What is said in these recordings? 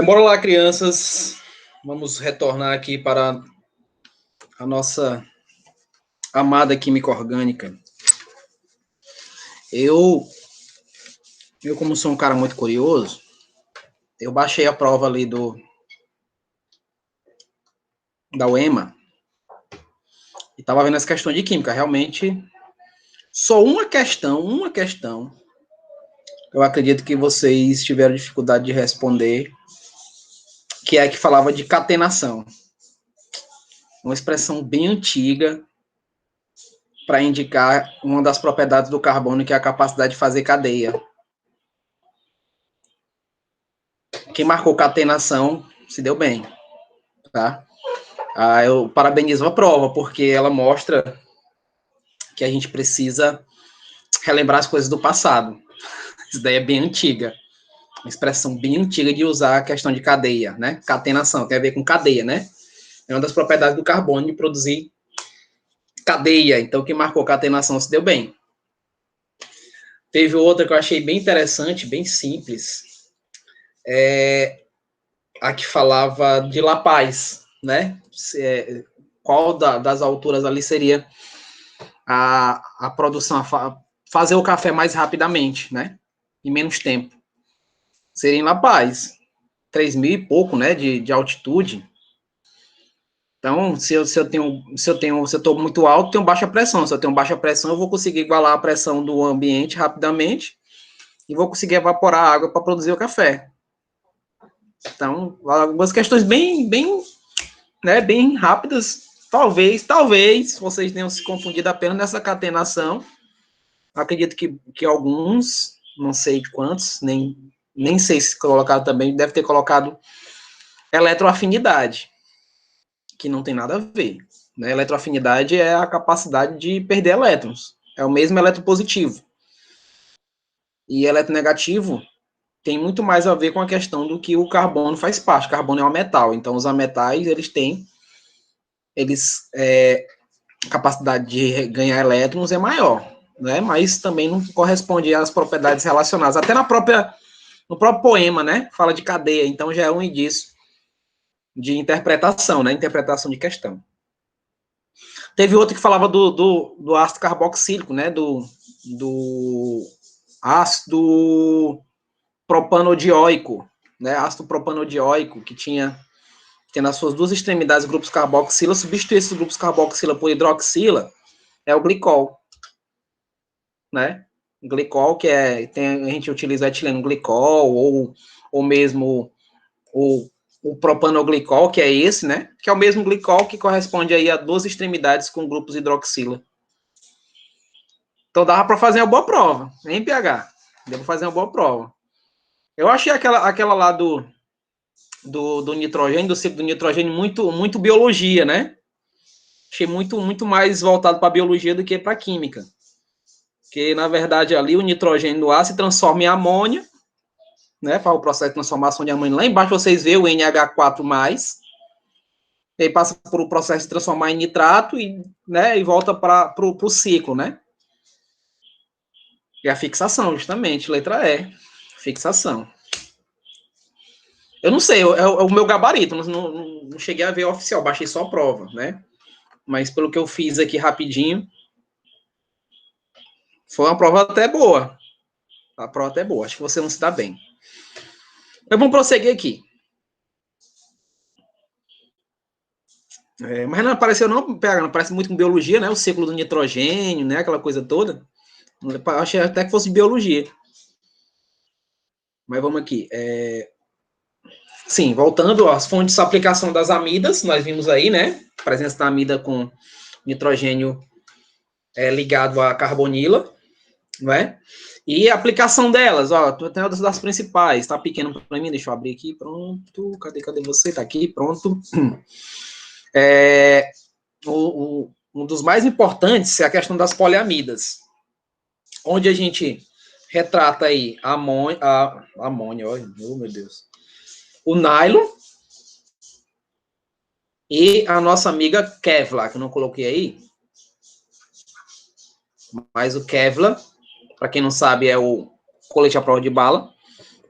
Bora lá, crianças. Vamos retornar aqui para a nossa amada química orgânica. Eu como sou um cara muito curioso, eu baixei a prova ali da UEMA e estava vendo essa questão de química. Realmente, só uma questão, eu acredito que vocês tiveram dificuldade de responder, que é a que falava de catenação. Uma expressão bem antiga para indicar uma das propriedades do carbono, que é a capacidade de fazer cadeia. Quem marcou catenação se deu bem, tá? Eu parabenizo a prova, porque ela mostra que a gente precisa relembrar as coisas do passado. Isso daí é bem antiga. Uma expressão bem antiga de usar a questão de cadeia, né? Catenação, tem a ver com cadeia, né? É uma das propriedades do carbono de produzir cadeia. Então, quem marcou catenação se deu bem. Teve outra que eu achei bem interessante, bem simples. A que falava de La Paz, né? Qual das alturas ali seria a produção, fazer o café mais rapidamente, né? Em menos tempo. Seria em La Paz. 3.000 e pouco, né? De altitude. Então, se eu estou muito alto, tenho baixa pressão. Se eu tenho baixa pressão, eu vou conseguir igualar a pressão do ambiente rapidamente e vou conseguir evaporar a água para produzir o café. Então, algumas questões bem rápidas. Talvez vocês tenham se confundido apenas nessa catenação. Acredito que alguns, não sei quantos, nem sei se colocaram também, deve ter colocado eletroafinidade, que não tem nada a ver. Né? Eletroafinidade é a capacidade de perder elétrons. É o mesmo elettropositivo. E eletronegativo tem muito mais a ver com a questão do que o carbono faz parte. O carbono é um metal, então os ametais, a capacidade de ganhar elétrons é maior, né? Mas também não corresponde às propriedades relacionadas. Até no próprio poema, né? Fala de cadeia, então já é um indício de interpretação, né? Interpretação de questão. Teve outro que falava do ácido carboxílico, né? Do ácido propanodioico, né? Ácido propanodioico, que tem nas suas duas extremidades grupos carboxila. Substituir esses grupos carboxila por hidroxila é o glicol, né? Glicol, que a gente utiliza o etileno glicol, ou mesmo o propanoglicol, que é esse, né? Que é o mesmo glicol que corresponde aí a duas extremidades com grupos hidroxila. Então dava para fazer uma boa prova, hein, PH? Deu para fazer uma boa prova. Eu achei aquela lá do nitrogênio, do ciclo do nitrogênio, muito biologia, né? Achei muito mais voltado para biologia do que para química. Porque, na verdade, ali o nitrogênio do ar se transforma em amônia, né? Para o processo de transformação de amônia. Lá embaixo vocês veem o NH4+, e aí passa por o processo de transformar em nitrato e volta para o ciclo, né? E a fixação, justamente, letra E, fixação. Eu não sei, é o meu gabarito, não cheguei a ver o oficial, baixei só a prova, né? Mas pelo que eu fiz aqui rapidinho, foi uma prova até boa. A prova até boa, acho que você não se dá bem. Mas vamos prosseguir aqui. Mas não apareceu não, PH, não parece muito com biologia, né? O ciclo do nitrogênio, né? Aquela coisa toda. Achei até que fosse biologia. Mas vamos aqui. Sim, voltando às fontes de aplicação das amidas, nós vimos aí, né? A presença da amida com nitrogênio ligado à carbonila, não é? E a aplicação delas, ó, tem uma das principais, tá pequeno para mim, deixa eu abrir aqui, pronto, cadê você? Tá aqui, pronto. Um dos mais importantes é a questão das poliamidas, onde a gente retrata aí a amônia, oh meu Deus, o nylon e a nossa amiga Kevlar, que eu não coloquei aí, mas o Kevlar, para quem não sabe, é o colete à prova de bala.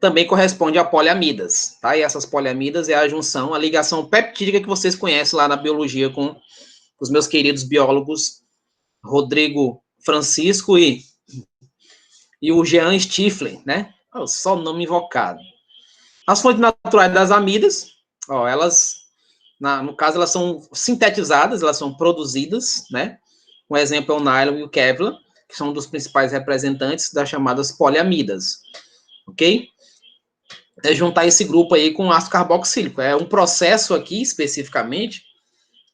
também corresponde a poliamidas, tá? E essas poliamidas é a junção, a ligação peptídica que vocês conhecem lá na biologia com os meus queridos biólogos Rodrigo Francisco e o Jean Stifler, né? Oh, só o nome invocado. As fontes naturais das amidas, ó, elas, no caso, elas são sintetizadas, elas são produzidas, né? Um exemplo é o nylon e o Kevlar, que são um dos principais representantes das chamadas poliamidas, ok? É juntar esse grupo aí com ácido carboxílico. É um processo aqui, especificamente,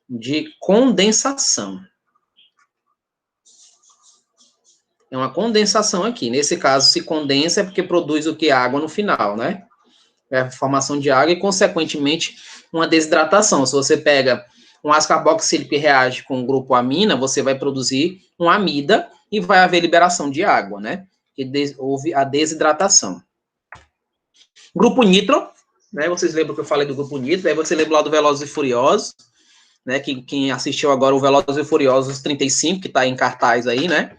de condensação. É uma condensação aqui. Nesse caso, se condensa é porque produz o que? Água no final, né? É a formação de água e, consequentemente, uma desidratação. Se você pega um ácido carboxílico e reage com o grupo amina, você vai produzir uma amida e vai haver liberação de água, né? E houve a desidratação. Grupo nitro, né? Vocês lembram que eu falei do grupo nitro? Aí você lembra lá do Velozes e Furiosos, né? Quem assistiu agora o Velozes e Furiosos 35, que tá em cartaz aí, né?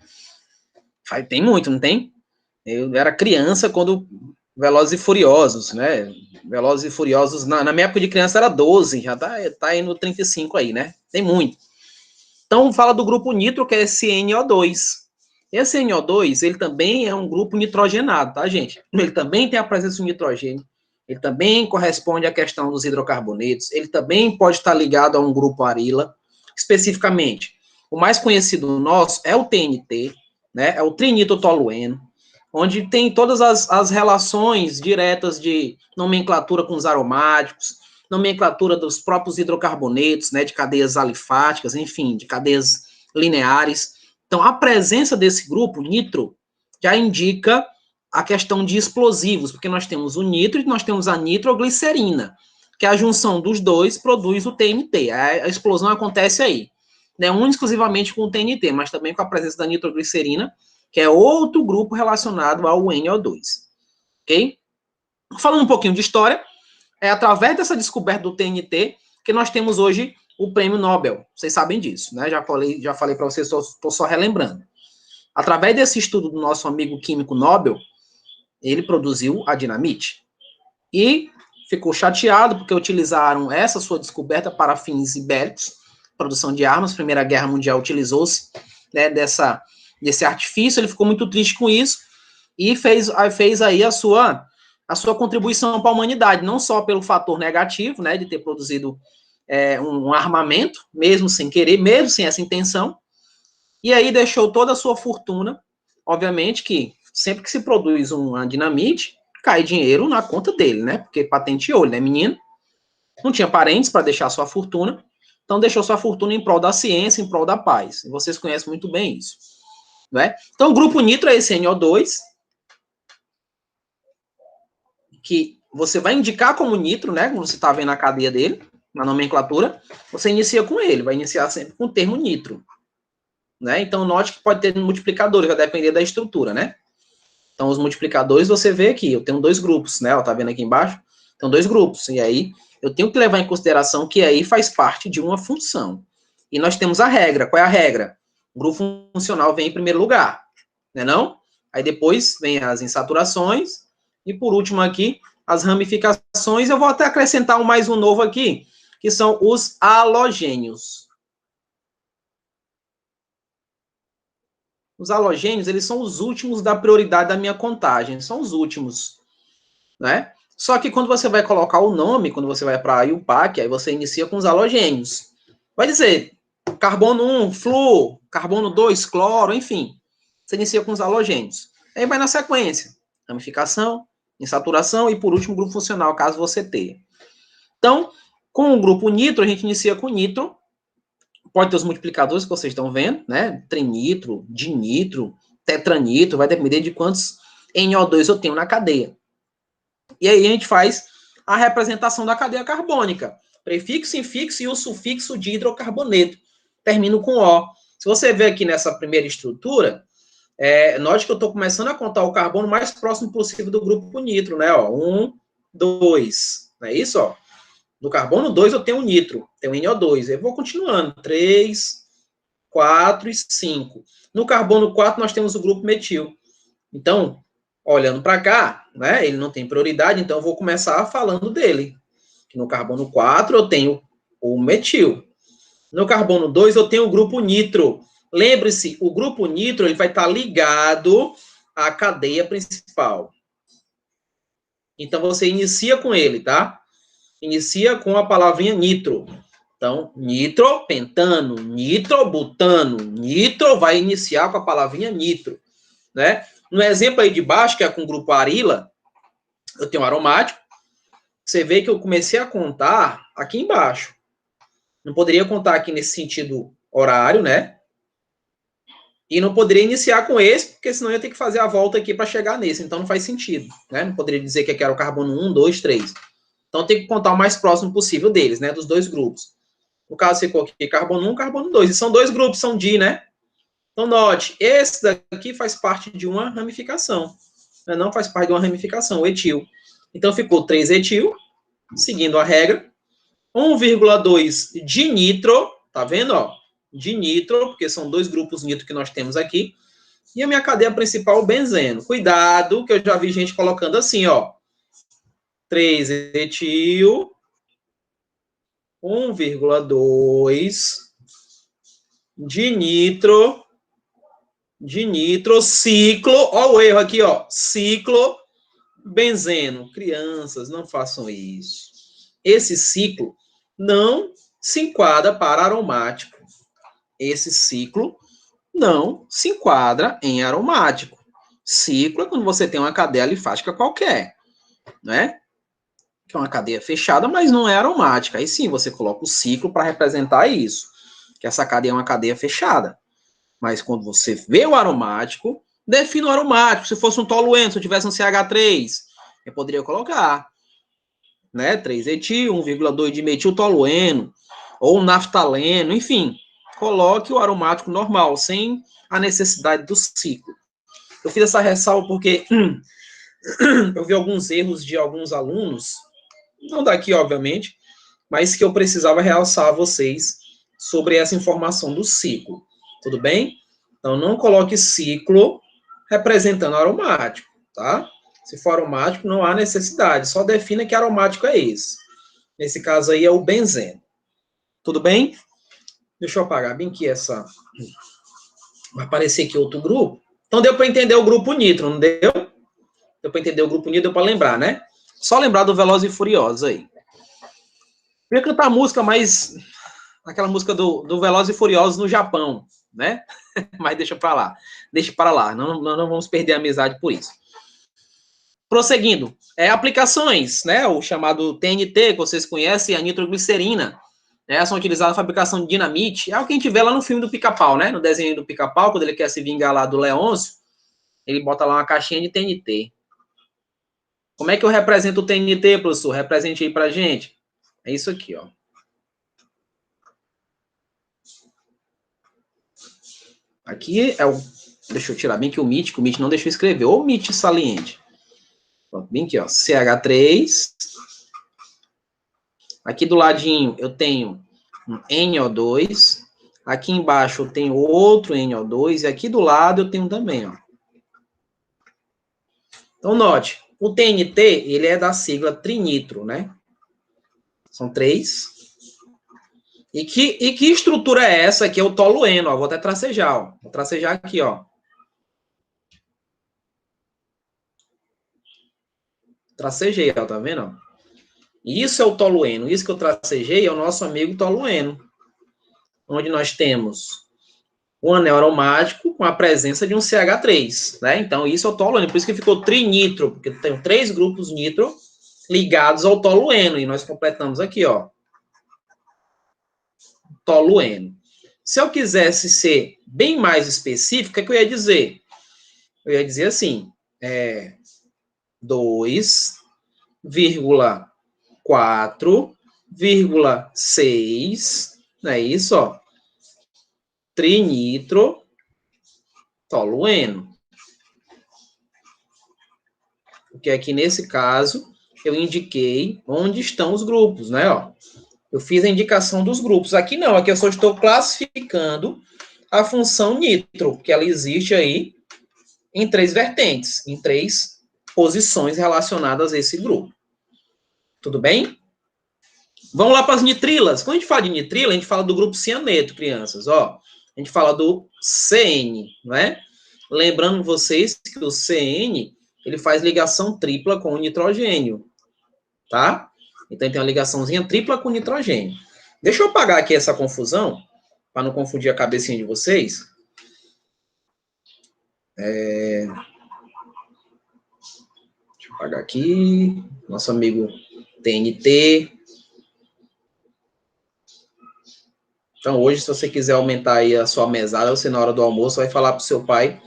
Tem muito, não tem? Eu era criança quando Velozes e Furiosos, né? Velozes e Furiosos, na minha época de criança era 12, já tá indo 35 aí, né? Tem muito. Então, fala do grupo nitro, que é esse NO2. Esse NO2, ele também é um grupo nitrogenado, tá, gente? Ele também tem a presença do nitrogênio, ele também corresponde à questão dos hidrocarbonetos, ele também pode estar ligado a um grupo arila, especificamente. O mais conhecido nosso é o TNT, né? É o trinitrotolueno, onde tem todas as relações diretas de nomenclatura com os aromáticos, nomenclatura dos próprios hidrocarbonetos, né, de cadeias alifáticas, enfim, de cadeias lineares. Então, a presença desse grupo, nitro, já indica a questão de explosivos, porque nós temos o nitro e nós temos a nitroglicerina, que a junção dos dois produz o TNT. A explosão acontece aí, né, exclusivamente com o TNT, mas também com a presença da nitroglicerina, que é outro grupo relacionado ao NO2, ok? Falando um pouquinho de história, é através dessa descoberta do TNT que nós temos hoje o prêmio Nobel. Vocês sabem disso, né? Já falei para vocês, estou só relembrando. Através desse estudo do nosso amigo químico Nobel, ele produziu a dinamite. E ficou chateado porque utilizaram essa sua descoberta para fins bélicos, produção de armas. Primeira Guerra Mundial utilizou-se, né, desse artifício. Ele ficou muito triste com isso e fez aí a sua contribuição para a humanidade, não só pelo fator negativo, né, de ter produzido um armamento, mesmo sem querer, mesmo sem essa intenção, e aí deixou toda a sua fortuna. Obviamente que sempre que se produz uma dinamite, cai dinheiro na conta dele, né, porque patenteou, ele, né, menino, não tinha parentes para deixar sua fortuna, então deixou sua fortuna em prol da ciência, em prol da paz, e vocês conhecem muito bem isso, né? Então o grupo nitro é esse NO2, que você vai indicar como nitro, né, como você está vendo na cadeia dele, na nomenclatura, você inicia com ele, vai iniciar sempre com o termo nitro, né? Então, note que pode ter multiplicadores, vai depender da estrutura, né? Então, os multiplicadores, você vê aqui, eu tenho dois grupos, né? Tá vendo aqui embaixo? Tem dois grupos, e aí eu tenho que levar em consideração que aí faz parte de uma função. E nós temos a regra. Qual é a regra? O grupo funcional vem em primeiro lugar, né não? Aí depois vem as insaturações, e por último aqui, as ramificações. Eu vou até acrescentar mais um novo aqui, que são os halogênios. Os halogênios, eles são os últimos da prioridade da minha contagem, são os últimos, né? Só que quando você vai colocar o nome, quando você vai para a IUPAC, aí você inicia com os halogênios. Vai dizer carbono 1, flúor, carbono 2, cloro, enfim. Você inicia com os halogênios. Aí vai na sequência, ramificação, insaturação e, por último, grupo funcional, caso você tenha. Então, com o grupo nitro, a gente inicia com nitro. Pode ter os multiplicadores que vocês estão vendo, né? Trinitro, dinitro, tetranitro, vai depender de quantos NO2 eu tenho na cadeia. E aí a gente faz a representação da cadeia carbônica. Prefixo, infixo e o sufixo de hidrocarboneto. Termino com O. Se você ver aqui nessa primeira estrutura, note que eu estou começando a contar o carbono mais próximo possível do grupo nitro, né? Ó, 1, 2. Não é isso? Ó? No carbono 2 eu tenho nitro, tenho NO2. Eu vou continuando. 3, 4 e 5. No carbono 4 nós temos o grupo metil. Então, Olhando para cá, né, ele não tem prioridade, então eu vou começar falando dele. No carbono 4 eu tenho o metil. No carbono 2 eu tenho o grupo nitro. Lembre-se, o grupo nitro ele vai estar ligado à cadeia principal. Então você inicia com ele, tá? Inicia com a palavrinha nitro. Então, nitropentano, nitrobutano, nitro vai iniciar com a palavrinha nitro, né? No exemplo aí de baixo, que é com o grupo arila, eu tenho um aromático. Você vê que eu comecei a contar aqui embaixo. Não poderia contar aqui nesse sentido horário, né? E não poderia iniciar com esse, porque senão eu ia ter que fazer a volta aqui para chegar nesse. Então não faz sentido, né? Não poderia dizer que aqui era o carbono 1, 2, 3. Então tem que contar o mais próximo possível deles, né? Dos dois grupos. No caso, ficou aqui carbono 1, carbono 2. E são dois grupos, são di, né? Então note, esse daqui faz parte de uma ramificação. Né? Não faz parte de uma ramificação, o etil. Então ficou 3 etil, seguindo a regra. 1,2 de nitro, tá vendo, ó? De nitro, porque são dois grupos nitro que nós temos aqui. E a minha cadeia principal, o benzeno. Cuidado, que eu já vi gente colocando assim, ó. 3 etil, 1,2 de nitro, ciclo, ó o erro aqui, ó. Ciclo, benzeno. Crianças, não façam isso. Esse ciclo não se enquadra para aromático. Esse ciclo não se enquadra em aromático. Ciclo é quando você tem uma cadeia alifática qualquer, né? Que é uma cadeia fechada, mas não é aromática. Aí sim, você coloca o ciclo para representar isso, que essa cadeia é uma cadeia fechada. Mas quando você vê o aromático, define o aromático. Se fosse um tolueno, se eu tivesse um CH3, eu poderia colocar, né? 3-etil, 1,2 de metiltolueno, ou naftaleno, enfim. Coloque o aromático normal, sem a necessidade do ciclo. Eu fiz essa ressalva porque eu vi alguns erros de alguns alunos, não daqui, obviamente, mas que eu precisava realçar a vocês sobre essa informação do ciclo. Tudo bem? Então, não coloque ciclo representando aromático, tá? Se for aromático, não há necessidade. Só defina que aromático é esse. Nesse caso aí é o benzeno. Tudo bem? Deixa eu apagar bem aqui essa... Vai aparecer aqui outro grupo. Então, deu para entender o grupo nitro, não deu? Deu para entender o grupo nitro, deu para lembrar, né? Só lembrar do Velozes e Furiosos aí. Eu ia cantar a música, mas... Aquela música do Velozes e Furiosos no Japão, né? Mas deixa para lá. Deixa para lá. Não vamos perder a amizade por isso. Prosseguindo. Aplicações, né? O chamado TNT, que vocês conhecem, a nitroglicerina. Né? São utilizadas na fabricação de dinamite. É o que a gente vê lá no filme do Pica-Pau, né? No desenho do Pica-Pau, quando ele quer se vingar lá do Leôncio, ele bota lá uma caixinha de TNT. Como é que eu represento o TNT, professor? Represente aí pra gente. É isso aqui, ó. Aqui é o... Deixa eu tirar bem que o MIT não deixou escrever. Ou o MIT saliente. Bem aqui, ó. CH3. Aqui do ladinho eu tenho um NO2. Aqui embaixo eu tenho outro NO2. E aqui do lado eu tenho também, ó. Então, note. O TNT, ele é da sigla trinitro, né? São 3. E que estrutura é essa? Aqui é o tolueno, ó. Vou até tracejar, ó. Vou tracejar aqui, ó. Tracejei, ó. Tá vendo, ó? Isso é o tolueno. Isso que eu tracejei é o nosso amigo tolueno. Onde nós temos um anel aromático com a presença de um CH3, né? Então, isso é o tolueno. Por isso que ficou trinitro, porque tem 3 grupos nitro ligados ao tolueno. E nós completamos aqui, ó. Tolueno. Se eu quisesse ser bem mais específico, o que eu ia dizer? Eu ia dizer assim, 2,4,6, não é isso, ó? Trinitro tolueno. Porque aqui nesse caso eu indiquei onde estão os grupos, né, ó? Eu fiz a indicação dos grupos. Aqui não, aqui eu só estou classificando a função nitro, porque ela existe aí em 3 vertentes, em 3 posições relacionadas a esse grupo. Tudo bem? Vamos lá para as nitrilas. Quando a gente fala de nitrila, a gente fala do grupo cianeto, crianças. Ó, a gente fala do CN, não é? Lembrando vocês que o CN, ele faz ligação tripla com o nitrogênio, tá? Então, ele tem uma ligaçãozinha tripla com o nitrogênio. Deixa eu apagar aqui essa confusão, para não confundir a cabecinha de vocês. Deixa eu apagar aqui. Nosso amigo TNT. Então, hoje, se você quiser aumentar aí a sua mesada, você na hora do almoço vai falar pro seu pai: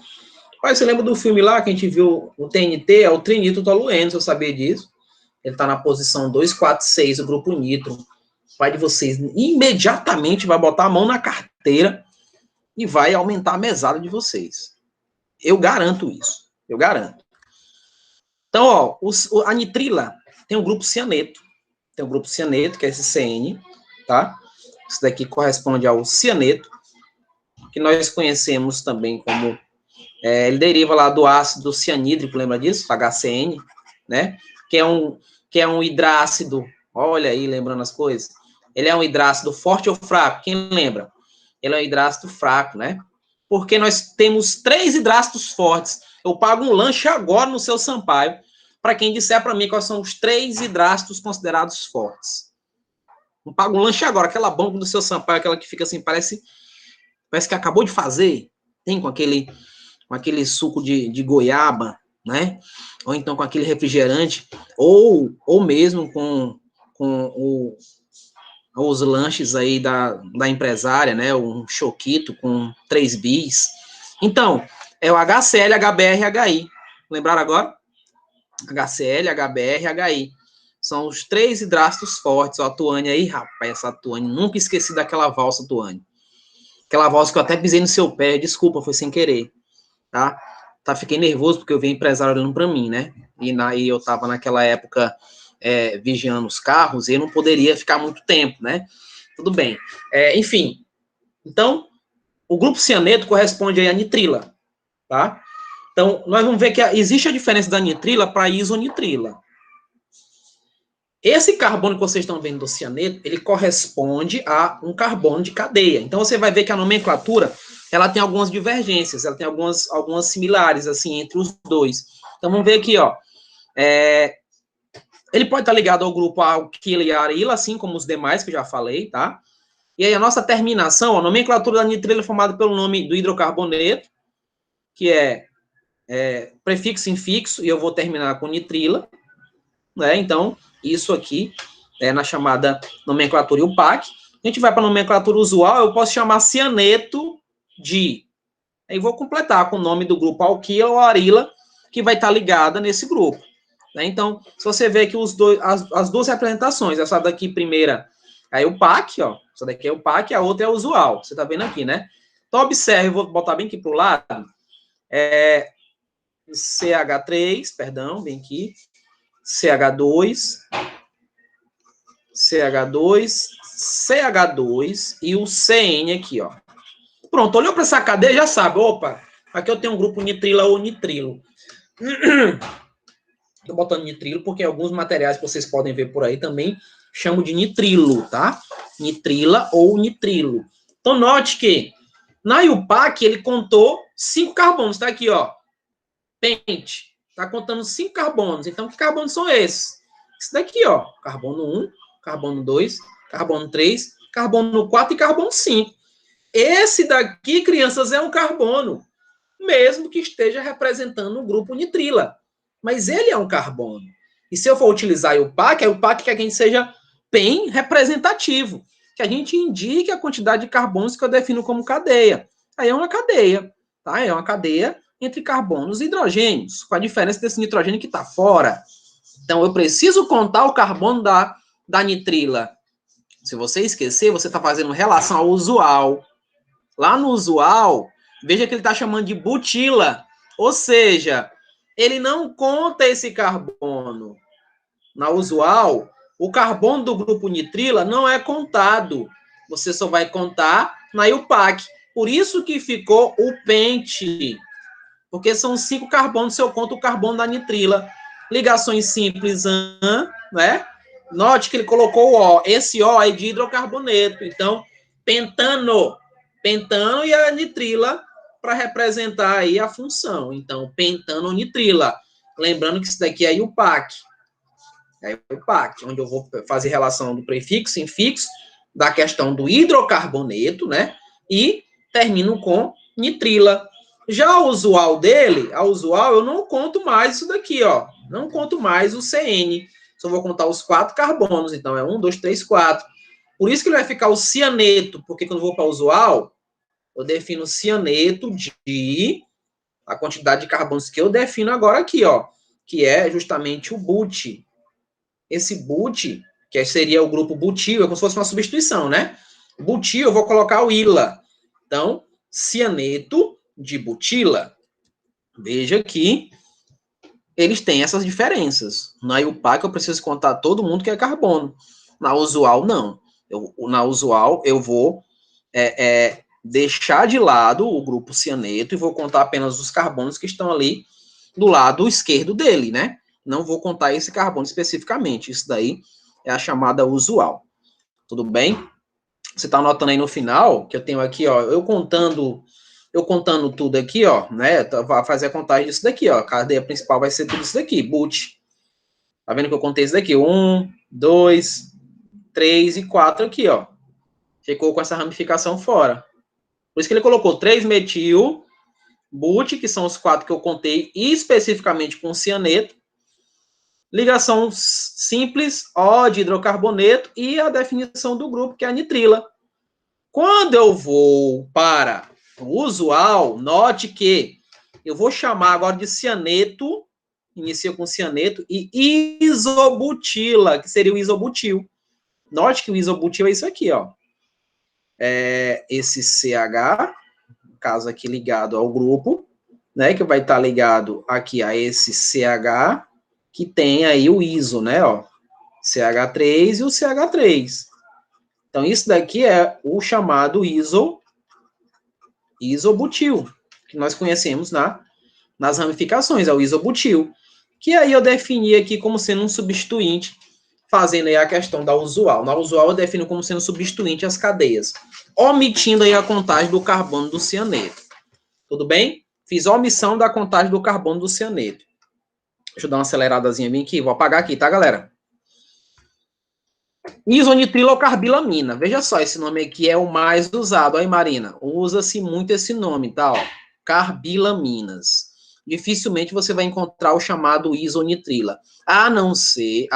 pai, você lembra do filme lá que a gente viu o TNT? É o trinitrotolueno, se eu sabia disso. Ele está na posição 246 do grupo nitro. O pai de vocês imediatamente vai botar a mão na carteira e vai aumentar a mesada de vocês. Eu garanto isso. Eu garanto. Então, ó, a nitrila tem um grupo cianeto. Tem um grupo cianeto, que é esse CN, tá? Isso daqui corresponde ao cianeto, que nós conhecemos também como... ele deriva lá do ácido cianídrico, lembra disso? HCN, né? Que é um hidrácido. Olha aí, lembrando as coisas. Ele é um hidrácido forte ou fraco? Quem lembra? Ele é um hidrácido fraco, né? Porque nós temos 3 hidrácidos fortes. Eu pago um lanche agora no seu Sampaio para quem disser para mim quais são os 3 hidrácidos considerados fortes. Eu pago um lanche agora, aquela bomba do seu Sampaio, aquela que fica assim, parece que acabou de fazer, tem com aquele suco de goiaba, né? Ou então com aquele refrigerante, ou mesmo com os lanches aí da empresária, né? Um choquito com 3 bis. Então, é o HCl, HBr, HI. Lembraram agora? HCl, HBr, HI. São os 3 hidrácidos fortes. Ó, a Tuane aí, rapaz, essa Tuane, nunca esqueci daquela valsa, Tuane. Aquela valsa que eu até pisei no seu pé, desculpa, foi sem querer, tá? Fiquei nervoso porque eu vi empresário olhando para mim, né? E eu tava naquela época vigiando os carros e eu não poderia ficar muito tempo, né? Tudo bem. Enfim, então, o grupo cianeto corresponde aí à nitrila, tá? Então, nós vamos ver que existe a diferença da nitrila para a isonitrila. Esse carbono que vocês estão vendo do cianeto, ele corresponde a um carbono de cadeia. Então, você vai ver que a nomenclatura, ela tem algumas divergências, ela tem algumas similares, assim, entre os dois. Então, vamos ver aqui, ó. Ele pode estar ligado ao grupo alquila e arila, assim como os demais que eu já falei, tá? E aí, a nossa terminação, a nomenclatura da nitrila é formada pelo nome do hidrocarboneto, que é prefixo infixo, e eu vou terminar com nitrila, né? Então, isso aqui é na chamada nomenclatura IUPAC. A gente vai para a nomenclatura usual, eu posso chamar cianeto de... Aí vou completar com o nome do grupo alquila ou arila, que vai estar ligada nesse grupo. Né? Então, se você vê aqui as duas representações, essa daqui primeira é o PAC, ó, essa daqui é o PAC, a outra é a usual. Você está vendo aqui, né? Então, observe, eu vou botar bem aqui para o lado, CH3, perdão, bem aqui, CH2, CH2 e o CN aqui, ó. Pronto, olhou para essa cadeia, já sabe, opa, aqui eu tenho um grupo nitrila ou nitrilo. Estou botando nitrilo porque alguns materiais que vocês podem ver por aí também chamam de nitrilo, tá? Nitrila ou nitrilo. Então, note que na IUPAC ele contou 5 carbonos, tá aqui, ó. Pente, tá contando 5 carbonos. Então, que carbonos são esses? Esse daqui, ó, carbono 1, carbono 2, carbono 3, carbono 4 e carbono 5. Esse daqui, crianças, é um carbono, mesmo que esteja representando o grupo nitrila. Mas ele é um carbono. E se eu for utilizar a IUPAC quer que a gente seja bem representativo, que a gente indique a quantidade de carbonos que eu defino como cadeia. Aí é uma cadeia, tá? É uma cadeia entre carbonos e hidrogênios, com a diferença desse nitrogênio que está fora. Então, eu preciso contar o carbono da nitrila. Se você esquecer, você está fazendo relação ao usual. Lá no usual, veja que ele está chamando de butila. Ou seja, ele não conta esse carbono. Na usual, o carbono do grupo nitrila não é contado. Você só vai contar na IUPAC. Por isso que ficou o pente. porque são 5 carbonos se eu conto o carbono da nitrila. Ligações simples, né? Note que ele colocou o O. Esse O é de hidrocarboneto. Então, pentano. Pentano e a nitrila para representar aí a função. Então, pentano-nitrila. Lembrando que isso daqui é o PAC. É o PAC, onde eu vou fazer relação do prefixo, infixo, da questão do hidrocarboneto, né? E termino com nitrila. Já a usual dele, a usual, eu não conto mais isso daqui, ó. Não conto mais o CN. Só vou contar os 4 carbonos. Então, é 1, 2, 3, 4. Por isso que ele vai ficar o cianeto, porque quando eu vou para o usual, eu defino cianeto de a quantidade de carbonos que eu defino agora aqui, ó. Que é justamente o but. Esse but, que seria o grupo butil, é como se fosse uma substituição, né? Butil, eu vou colocar o ila. Então, cianeto de butila. Veja que eles têm essas diferenças. Na IUPAC, eu preciso contar todo mundo que é carbono. Na usual, não. Na usual, eu vou deixar de lado o grupo cianeto e vou contar apenas os carbonos que estão ali do lado esquerdo dele, né? Não vou contar esse carbono especificamente. Isso daí é a chamada usual. Tudo bem? Você está anotando aí no final, que eu tenho aqui, ó, eu contando tudo aqui, ó, né? Vai fazer a contagem disso daqui, ó. A cadeia principal vai ser tudo isso daqui, but. Tá vendo que eu contei isso daqui? 1, 2, 3 e 4 aqui, ó. Ficou com essa ramificação fora. Por isso que ele colocou 3-metil, but, que são os 4 que eu contei, especificamente com cianeto. Ligação simples, O de hidrocarboneto e a definição do grupo, que é a nitrila. Quando eu vou para o usual, note que eu vou chamar agora de cianeto, inicia com cianeto, e isobutila, que seria o isobutil. Note que o isobutil é isso aqui, ó. É esse CH, no caso aqui ligado ao grupo, né, que vai estar ligado aqui a esse CH, que tem aí o iso, né, ó, CH3 e o CH3. Então, isso daqui é o chamado isobutil, que nós conhecemos nas ramificações, é o isobutil, que aí eu defini aqui como sendo um substituinte, fazendo aí a questão da usual. Na usual eu defino como sendo substituinte as cadeias, omitindo aí a contagem do carbono do cianeto. Tudo bem? Fiz a omissão da contagem do carbono do cianeto. Deixa eu dar uma aceleradazinha bem aqui. Vou apagar aqui, tá, galera? Isonitrilocarbilamina. Veja só, esse nome aqui é o mais usado. Aí, Marina, usa-se muito esse nome, tá? Ó, carbilaminas. Dificilmente você vai encontrar o chamado isonitrila. A não ser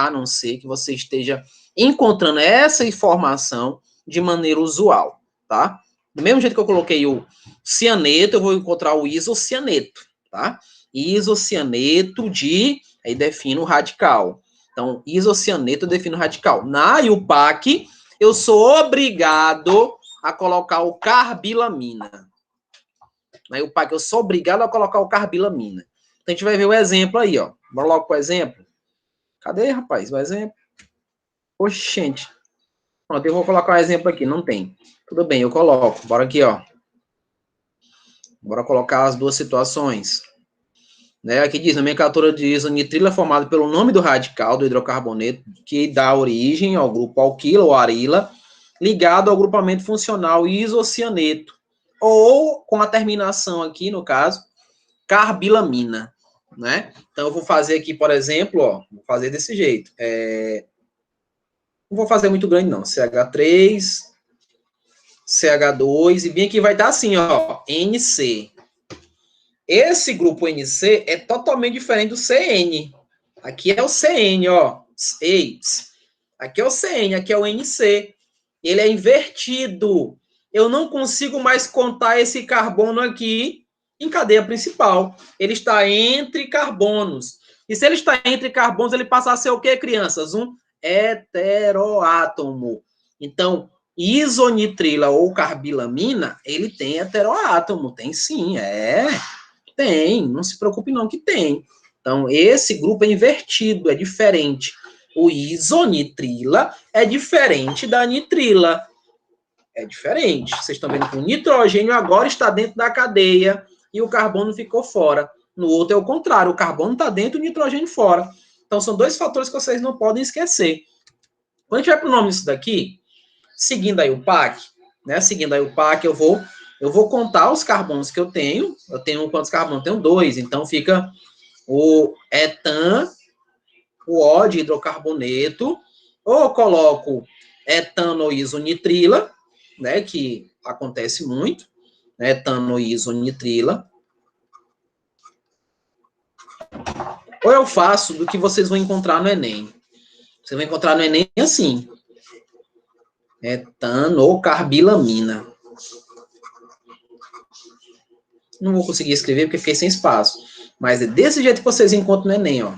que você esteja encontrando essa informação de maneira usual, tá? Do mesmo jeito que eu coloquei o cianeto, eu vou encontrar o isocianeto, tá? Isocianeto de... Aí defino o radical. Então, isocianeto eu defino radical. Na IUPAC, eu sou obrigado a colocar o carbilamina. Na IUPAC, eu sou obrigado a colocar o carbilamina. Então, a gente vai ver o exemplo aí, ó. Bora logo pro exemplo. Cadê, rapaz, o exemplo? Oxente. Pronto, eu vou colocar um exemplo aqui. Não tem. Tudo bem, eu coloco. Bora aqui, ó. Bora colocar as duas situações. Né, aqui diz, nomenclatura de isonitrila formada pelo nome do radical do hidrocarboneto que dá origem ao grupo alquila ou arila, ligado ao grupamento funcional isocianeto, ou com a terminação aqui, no caso, carbilamina, né? Então, eu vou fazer aqui, por exemplo, ó, vou fazer desse jeito. Não vou fazer muito grande, não. CH3, CH2, e bem aqui vai estar assim, ó, NC. Esse grupo NC é totalmente diferente do CN. Aqui é o CN, ó. Aqui é o CN, aqui é o NC. Ele é invertido. Eu não consigo mais contar esse carbono aqui em cadeia principal. Ele está entre carbonos. E se ele está entre carbonos, ele passa a ser o quê, crianças? Um heteroátomo. Então, isonitrila ou carbilamina, ele tem heteroátomo. Tem sim, Tem, não se preocupe não que tem. Então, esse grupo é invertido, é diferente. O isonitrila é diferente da nitrila. É diferente. Vocês estão vendo que o nitrogênio agora está dentro da cadeia e o carbono ficou fora. No outro é o contrário, o carbono está dentro e o nitrogênio fora. Então, são dois fatores que vocês não podem esquecer. Quando a gente vai para o nome disso daqui, seguindo aí o PAC, né? Seguindo aí o PAC, eu vou contar os carbonos que eu tenho. Eu tenho quantos carbonos? Eu tenho 2, então fica o etan, o O de hidrocarboneto, ou eu coloco etanoisonitrila, né, que acontece muito, né, etanoisonitrila, ou eu faço do que vocês vão encontrar no Enem. Vocês vão encontrar no Enem assim, etanocarbilamina. Não vou conseguir escrever porque fiquei sem espaço, mas é desse jeito que vocês encontram no Enem, ó.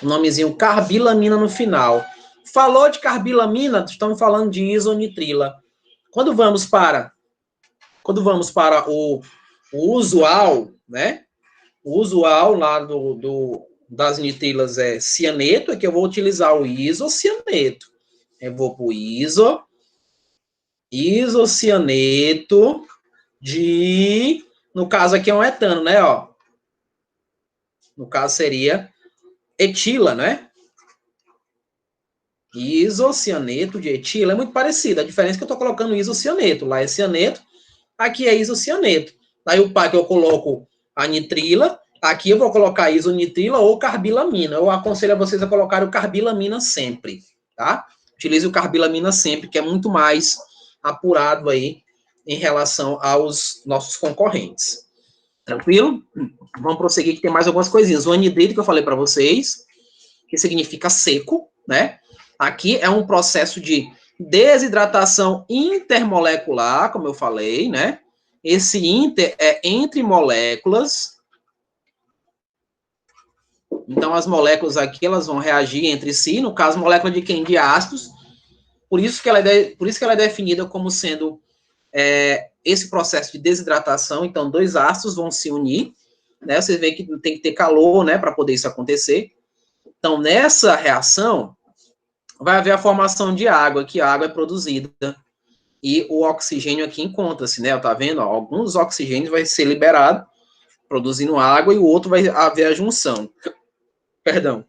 O nomezinho carbilamina no final. Falou de carbilamina, estamos falando de isonitrila. Quando vamos para o usual, né? O usual lá das nitrilas é cianeto, é que eu vou utilizar o isocianeto. Eu vou para o isocianeto de... No caso aqui é um etano, né? Ó. No caso seria etila, né? Isocianeto de etila é muito parecido. A diferença é que eu estou colocando isocianeto. Lá é cianeto, aqui é isocianeto. Aí o PAC eu coloco a nitrila, aqui eu vou colocar isonitrila ou carbilamina. Eu aconselho a vocês a colocar o carbilamina sempre, tá? Utilize o carbilamina sempre, que é muito mais apurado aí em relação aos nossos concorrentes. Tranquilo? Vamos prosseguir que tem mais algumas coisinhas. O anidrito que eu falei para vocês, que significa seco, né? Aqui é um processo de desidratação intermolecular, como eu falei, né? Esse inter é entre moléculas. Então, as moléculas aqui, elas vão reagir entre si. No caso, molécula de quem? De ácidos. Por isso que ela é definida como sendo esse processo de desidratação. Então, dois ácidos vão se unir, né? Vocês veem que tem que ter calor, né, para poder isso acontecer. Então, nessa reação, vai haver a formação de água, que a água é produzida. E o oxigênio aqui encontra-se, né? Tá vendo? Alguns oxigênios vai ser liberado, produzindo água, e o outro vai haver a junção. Perdão.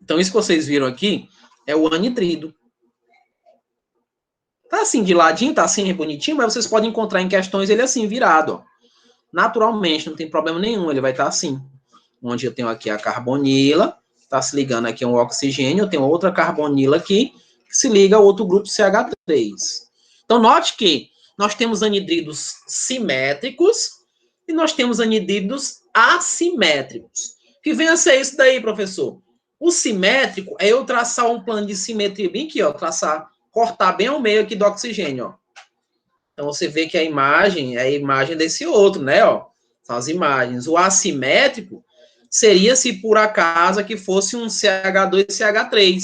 Então, isso que vocês viram aqui é o anidrido. Tá assim de ladinho, tá assim bonitinho, mas vocês podem encontrar em questões ele assim, virado, ó. Naturalmente, não tem problema nenhum, ele vai estar assim. Onde eu tenho aqui a carbonila, tá se ligando aqui um oxigênio, eu tenho outra carbonila aqui, que se liga ao outro grupo CH3. Então, note que nós temos anidridos simétricos e nós temos anidridos assimétricos. Que vem a ser isso daí, professor? O simétrico é eu traçar um plano de simetria bem aqui, ó, cortar bem ao meio aqui do oxigênio, ó. Então, você vê que a imagem é a imagem desse outro, né, ó. São as imagens. O assimétrico seria se por acaso que fosse um CH2 e CH3.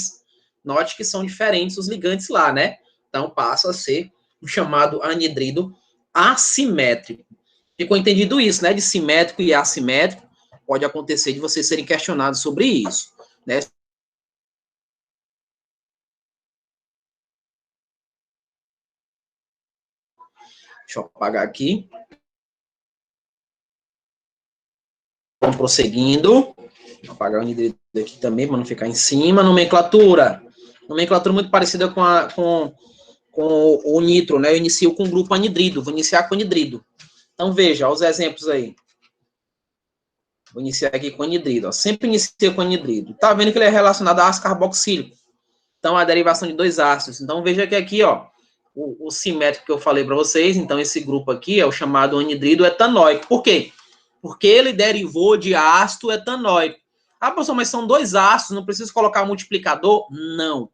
Note que são diferentes os ligantes lá, né? Então, passa a ser o chamado anidrido assimétrico. Ficou entendido isso, né? De simétrico e assimétrico. Pode acontecer de vocês serem questionados sobre isso, né? Deixa eu apagar aqui. Vamos prosseguindo. Vou apagar o anidrido aqui também, para não ficar em cima. Nomenclatura. Nomenclatura muito parecida com o nitro, né? Eu inicio com o grupo anidrido. Vou iniciar com anidrido. Então, veja, os exemplos aí. Vou iniciar aqui com anidrido. Ó. Sempre inicio com anidrido. Tá vendo que ele é relacionado a ácido carboxílico. Então, a derivação de dois ácidos. Então, veja que aqui, ó, o simétrico que eu falei para vocês. Então, esse grupo aqui é o chamado anidrido etanóico. Por quê? Porque ele derivou de ácido etanóico. Ah, professor, mas são dois ácidos, não preciso colocar multiplicador? Não.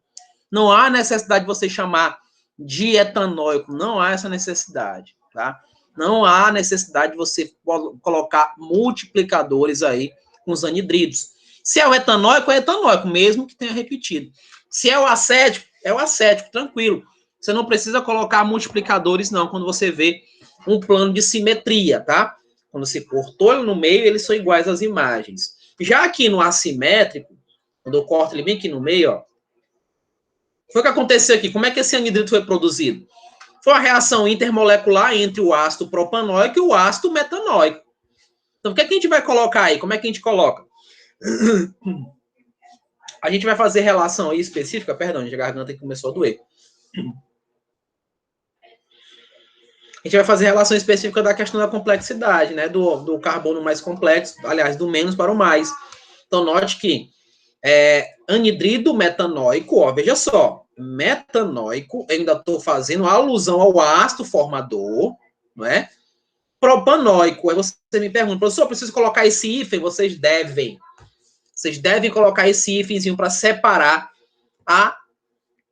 Não há necessidade de você chamar de etanóico. Não há essa necessidade, tá? Não há necessidade de você colocar multiplicadores aí com os anidridos. Se é o etanóico, mesmo que tenha repetido. Se é o acético, tranquilo. Você não precisa colocar multiplicadores, não, quando você vê um plano de simetria, tá? Quando você cortou ele no meio, eles são iguais às imagens. Já aqui no assimétrico, quando eu corto ele bem aqui no meio, ó, foi o que aconteceu aqui. Como é que esse anidrito foi produzido? Foi uma reação intermolecular entre o ácido propanóico e o ácido metanóico. Então, o que é que a gente vai colocar aí? Como é que a gente coloca? A gente vai fazer relação aí específica, perdão, a garganta começou a doer. A gente vai fazer relação específica da questão da complexidade, né? Do carbono mais complexo, aliás, do menos para o mais. Então, note que anidrido metanóico, ó, veja só, metanóico, eu ainda estou fazendo alusão ao ácido formador, não é? Propanóico, aí você me pergunta, professor, eu preciso colocar esse hífen? Vocês devem colocar esse hífenzinho para separar a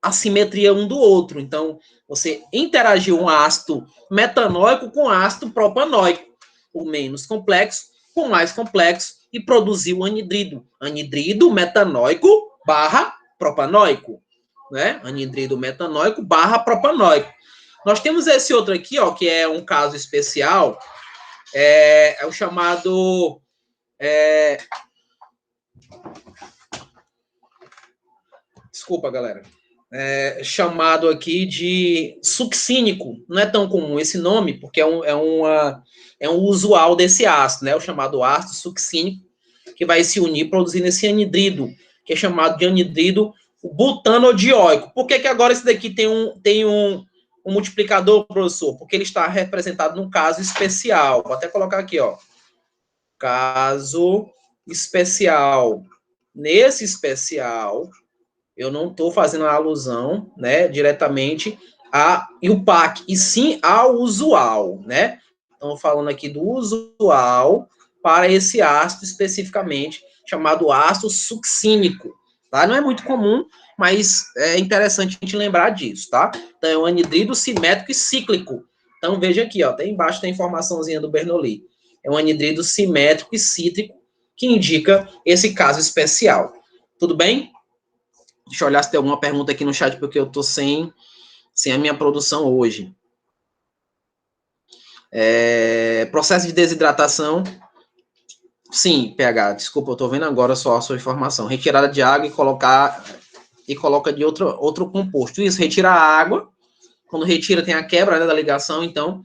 assimetria um do outro. Então, você interagiu um ácido metanóico com ácido propanóico, o menos complexo com o mais complexo, e produziu anidrido. Anidrido metanóico barra propanóico, né? Anidrido metanóico barra propanóico. Nós temos esse outro aqui, ó, que é um caso especial, é o chamado... Desculpa, galera. Chamado aqui de succínico. Não é tão comum esse nome, porque é um usual desse ácido, né? O chamado ácido succínico, que vai se unir produzindo esse anidrido, que é chamado de anidrido butanodioico. Por que agora esse daqui tem um multiplicador, professor? Porque ele está representado num caso especial. Vou até colocar aqui, ó. Caso especial. Nesse especial, eu não estou fazendo a alusão, né, diretamente a IUPAC, e sim ao usual, né? Estamos falando aqui do usual para esse ácido especificamente, chamado ácido succínico, tá? Não é muito comum, mas é interessante a gente lembrar disso, tá? Então, é um anidrido simétrico e cíclico. Então, veja aqui, ó, até embaixo tem a informaçãozinha do Bernoulli. É um anidrido simétrico e cítrico que indica esse caso especial. Tudo bem? Deixa eu olhar se tem alguma pergunta aqui no chat, porque eu tô sem a minha produção hoje. Processo de desidratação. Sim, pH, desculpa, eu tô vendo agora só a sua informação. Retirada de água e coloca de outro composto. Isso, retira a água. Quando retira, tem a quebra, né, da ligação, então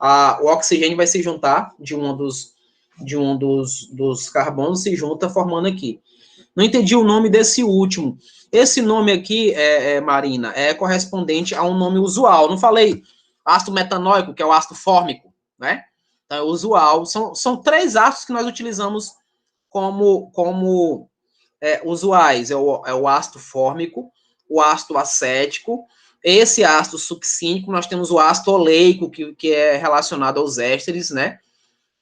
o oxigênio vai se juntar de um dos carbonos, se junta formando aqui. Não entendi o nome desse último. Esse nome aqui, Marina, é correspondente a um nome usual. Não falei ácido metanóico, que é o ácido fórmico, né? Então, é usual. São 3 ácidos que nós utilizamos como usuais. É o ácido fórmico, o ácido acético, esse ácido succínico, nós temos o ácido oleico, que é relacionado aos ésteres, né?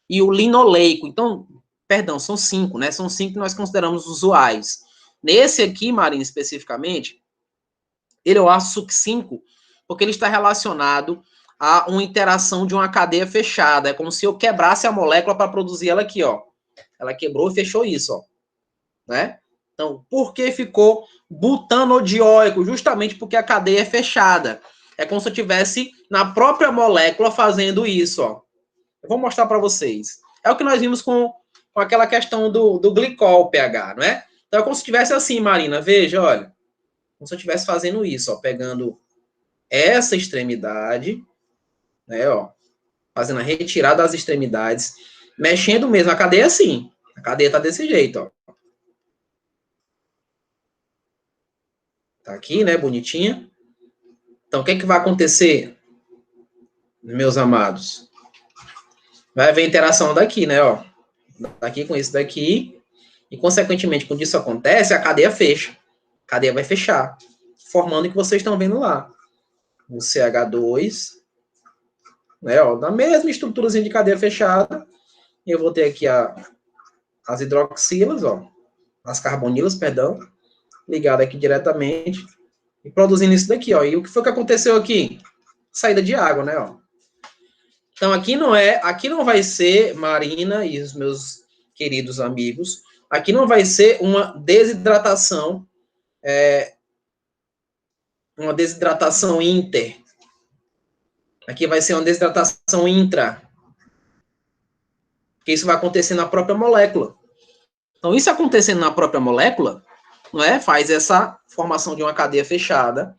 E o linoleico. Então, perdão, são 5, né? São 5 que nós consideramos usuais. Nesse aqui, Marina, especificamente, ele é o ácido succínico, porque ele está relacionado a uma interação de uma cadeia fechada. É como se eu quebrasse a molécula para produzir ela aqui, ó. Ela quebrou e fechou isso, ó. Né? Então, por que ficou butanodioico? Justamente porque a cadeia é fechada. É como se eu tivesse na própria molécula fazendo isso, ó. Eu vou mostrar para vocês. É o que nós vimos com aquela questão do glicol, pH, não é? Então, é como se tivesse assim, Marina, veja, olha. Como se eu estivesse fazendo isso, ó, pegando essa extremidade, né, ó, fazendo a retirada das extremidades, mexendo mesmo. A cadeia é assim. A cadeia tá desse jeito, ó. Tá aqui, né, bonitinha. Então, o que é que vai acontecer, meus amados? Vai haver interação daqui, né, ó. Daqui com isso daqui. E, consequentemente, quando isso acontece, a cadeia fecha. A cadeia vai fechar, formando o que vocês estão vendo lá. O CH2, né, ó, da mesma estruturazinha de cadeia fechada. Eu vou ter aqui as hidroxilas, ó, as carbonilas, perdão, ligadas aqui diretamente e produzindo isso daqui, ó. E o que foi que aconteceu aqui? Saída de água, né, ó. Então, aqui não vai ser, Marina e os meus queridos amigos, aqui não vai ser uma desidratação inter. Aqui vai ser uma desidratação intra. Porque isso vai acontecer na própria molécula. Então, isso acontecendo na própria molécula, não é? Faz essa formação de uma cadeia fechada,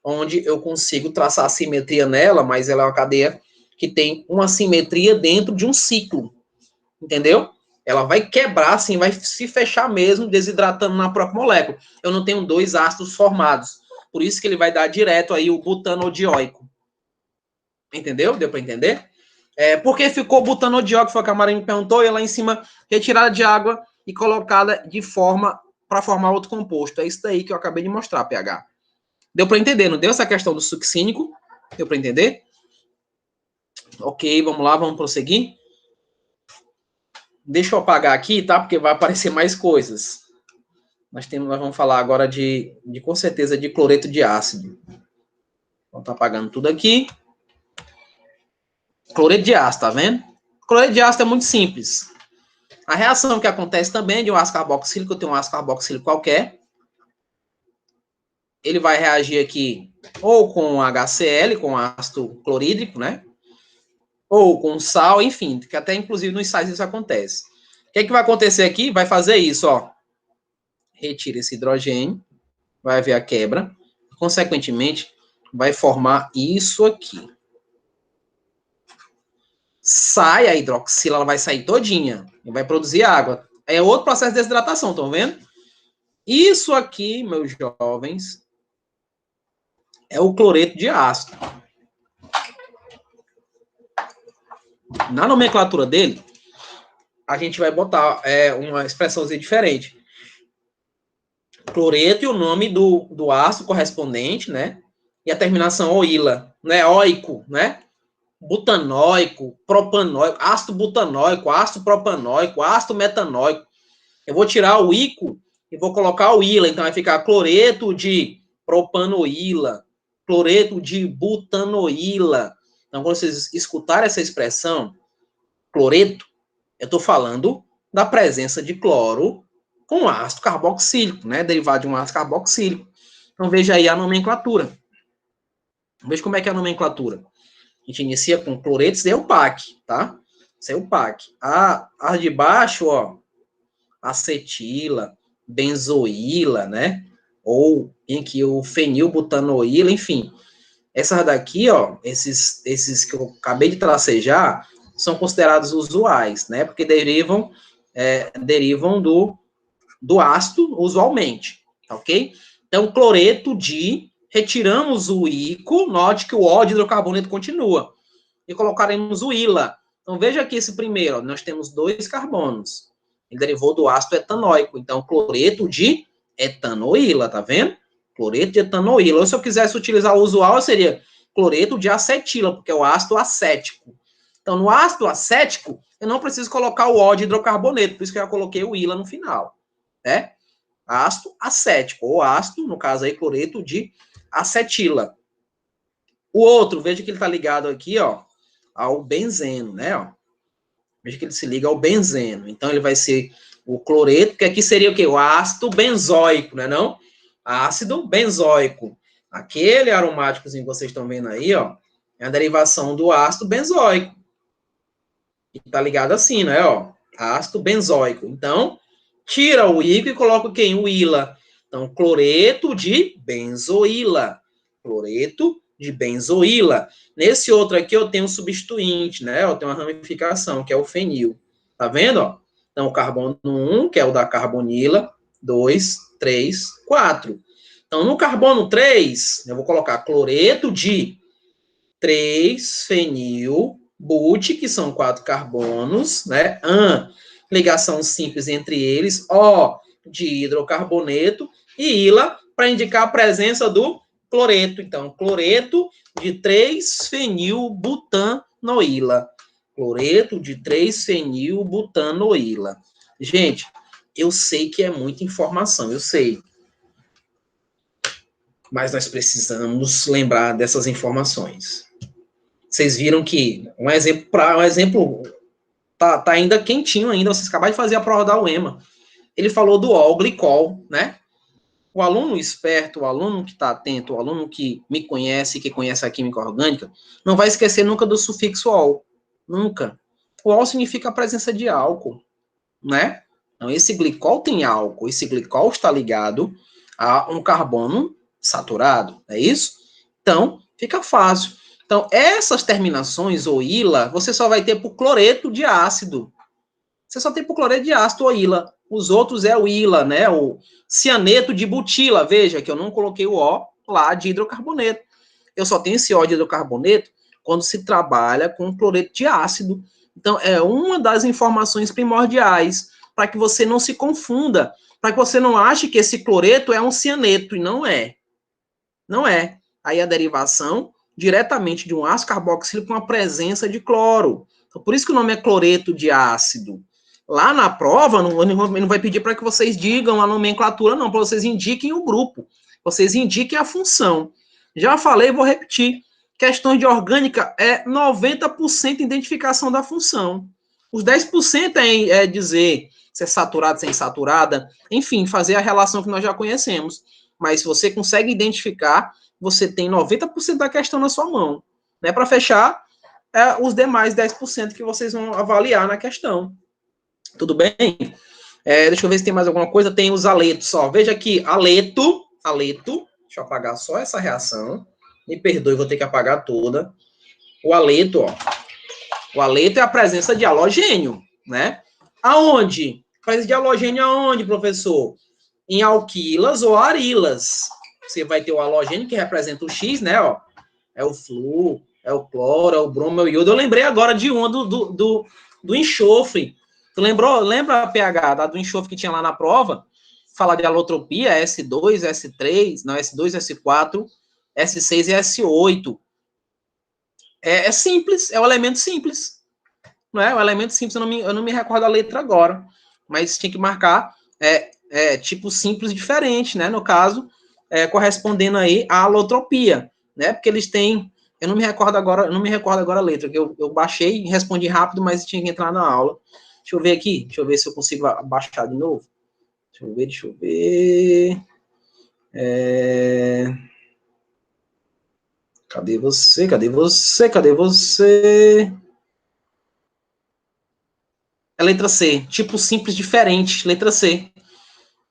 onde eu consigo traçar a simetria nela, mas ela é uma cadeia que tem uma simetria dentro de um ciclo. Entendeu? Ela vai quebrar, assim, vai se fechar mesmo, desidratando na própria molécula. Eu não tenho dois ácidos formados. Por isso que ele vai dar direto aí o butanodioico. Entendeu? Deu para entender? Por que ficou butanodioico? Foi o que a Maria me perguntou. E lá em cima, retirada de água e colocada de forma para formar outro composto. É isso daí que eu acabei de mostrar, pH. Deu para entender? Não deu essa questão do succínico? Deu para entender? Ok, vamos lá, vamos prosseguir. Deixa eu apagar aqui, tá? Porque vai aparecer mais coisas. Nós vamos falar agora com certeza, de cloreto de ácido. Então, tá apagando tudo aqui. Cloreto de ácido, tá vendo? Cloreto de ácido é muito simples. A reação que acontece também de um ácido carboxílico, eu tenho um ácido carboxílico qualquer. Ele vai reagir aqui ou com HCl, com ácido clorídrico, né? Ou com sal, enfim, que até inclusive nos sais isso acontece. O que é que vai acontecer aqui? Vai fazer isso, ó. Retira esse hidrogênio, vai haver a quebra, consequentemente, vai formar isso aqui. Sai a hidroxila, ela vai sair todinha, e vai produzir água. É outro processo de desidratação, estão vendo? Isso aqui, meus jovens, é o cloreto de ácido. Na nomenclatura dele, a gente vai botar uma expressãozinha diferente. Cloreto e o nome do ácido correspondente, né? E a terminação oíla, né? Oico, né? Butanóico, propanóico, ácido butanóico, ácido propanóico, ácido metanóico. Eu vou tirar o ico e vou colocar o ila, então vai ficar cloreto de propanoíla, cloreto de butanoíla. Então, quando vocês escutarem essa expressão, cloreto, eu estou falando da presença de cloro com ácido carboxílico, né? Derivado de um ácido carboxílico. Então, veja aí a nomenclatura. Veja como é que é a nomenclatura. A gente inicia com cloreto, isso é o PAC, tá? Isso é o PAC. A de baixo, ó, acetila, benzoíla, né? Ou em que o fenilbutanoíla, enfim. Essas daqui, ó, esses que eu acabei de tracejar, são considerados usuais, né? Porque derivam do ácido, usualmente, ok? Então, cloreto de, retiramos o ico, note que o O de hidrocarboneto continua, e colocaremos o ila. Então, veja aqui esse primeiro, ó, nós temos 2 carbonos, ele derivou do ácido etanóico, então, cloreto de etanoíla, tá vendo? Cloreto de etanoíla. Ou se eu quisesse utilizar o usual, seria cloreto de acetila, porque é o ácido acético. Então, no ácido acético, eu não preciso colocar o O de hidrocarboneto, por isso que eu já coloquei o ila no final, né? Ácido acético, ou ácido, no caso aí, cloreto de acetila. O outro, veja que ele está ligado aqui, ó, ao benzeno, né, ó. Veja que ele se liga ao benzeno. Então, ele vai ser o cloreto, que aqui seria o quê? O ácido benzoico, né, não? Ácido benzoico. Aquele aromáticozinho que vocês estão vendo aí, ó, é a derivação do ácido benzoico. E tá ligado assim, né, ó, ácido benzoico. Então, tira o íco e coloca quem? O ila. Então, cloreto de benzoíla. Cloreto de benzoíla. Nesse outro aqui eu tenho um substituinte, né? Eu tenho uma ramificação, que é o fenil. Tá vendo? Ó? Então, o carbono 1, que é o da carbonila, 2, 3, 4. Então, no carbono 3, eu vou colocar cloreto de 3-fenil but, que são 4 carbonos, né? Ligação simples entre eles, O de hidrocarboneto e ila para indicar a presença do cloreto. Então, cloreto de 3-fenilbutanoíla. Cloreto de 3-fenilbutanoíla. Gente, eu sei que é muita informação, eu sei. Mas nós precisamos lembrar dessas informações. Vocês viram que um exemplo tá ainda quentinho ainda, vocês acabaram de fazer a prova da UEMA. Ele falou do O, glicol, né? O aluno esperto, o aluno que está atento, o aluno que me conhece, que conhece a química orgânica, não vai esquecer nunca do sufixo ol. Nunca. O ol significa a presença de álcool, né? Então, esse glicol tem álcool. Esse glicol está ligado a um carbono saturado, é isso? Então, fica fácil. Então, essas terminações, ou ila, você só vai ter por cloreto de ácido. você só tem por cloreto de ácido ou ILA. Os outros é o ILA, né? O cianeto de butila. Veja que eu não coloquei o O lá de hidrocarboneto. Eu só tenho esse O de hidrocarboneto quando se trabalha com cloreto de ácido. Então, é uma das informações primordiais para que você não se confunda, para que você não ache que esse cloreto é um cianeto, e não é. Não é. Aí a derivação diretamente de um ácido carboxílico com a presença de cloro. Então, por isso que o nome é cloreto de ácido. Lá na prova, não vai pedir para que vocês digam a nomenclatura, não, para vocês indiquem o grupo, vocês indiquem a função. Já falei, vou repetir. Questões de orgânica é 90% identificação da função. Os 10% é dizer se é saturada, se é insaturada, enfim, fazer a relação que nós já conhecemos. Mas se você consegue identificar, você tem 90% da questão na sua mão. Né? Para fechar, os demais 10% que vocês vão avaliar na questão. Tudo bem? Deixa eu ver se tem mais alguma coisa. Tem os aletos. Ó. Veja aqui, aleto. Deixa eu apagar só essa reação. Me perdoe, vou ter que apagar toda. O aleto, ó. O aleto é a presença de halogênio, né? Aonde? Presença de halogênio aonde, professor? Em alquilas ou arilas. Você vai ter o halogênio, que representa o X, né? Ó. É o flúor, é o cloro, é o bromo, é o iodo. Eu lembrei agora de uma do enxofre. Tu lembra a pH do enxofre que tinha lá na prova? Fala de alotropia, S2, S3, não, S2, S4, S6 e S8. É simples, é um elemento simples. Não é? Um elemento simples, eu não me recordo a letra agora. Mas tinha que marcar tipo simples diferente, né? No caso, correspondendo aí à alotropia, né? Porque eles têm. Eu não me recordo agora a letra, que eu baixei e respondi rápido, mas tinha que entrar na aula. Deixa eu ver aqui, deixa eu ver se eu consigo baixar de novo. Deixa eu ver. Cadê você? É letra C, tipo simples diferente, letra C.